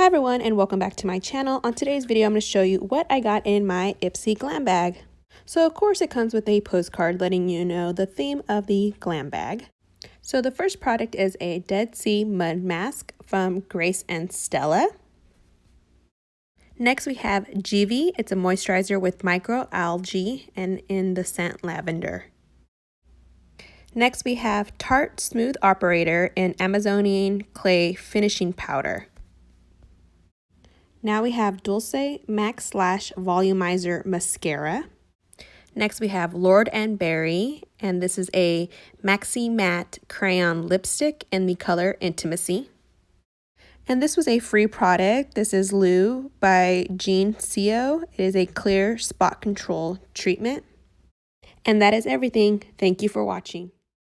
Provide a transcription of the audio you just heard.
everyone, and welcome back to my channel. On today's video, I'm going to show you what I got in my Ipsy Glam Bag. So of course it comes with a postcard letting you know the theme of the glam bag. So the first product is a Dead Sea Mud Mask from Grace and Stella. Next we have Givi. It's a moisturizer with microalgae and in the scent lavender. Next we have Tarte Smooth Operator in Amazonian Clay Finishing Powder. Now we have Dulce Max Slash Volumizer Mascara. Next we have Lord and Berry, and this is a Maxi Matte Crayon Lipstick in the color Intimacy. And this was a free product. This is Lou by Jean Seo. It is a clear spot control treatment. And that is everything. Thank you for watching.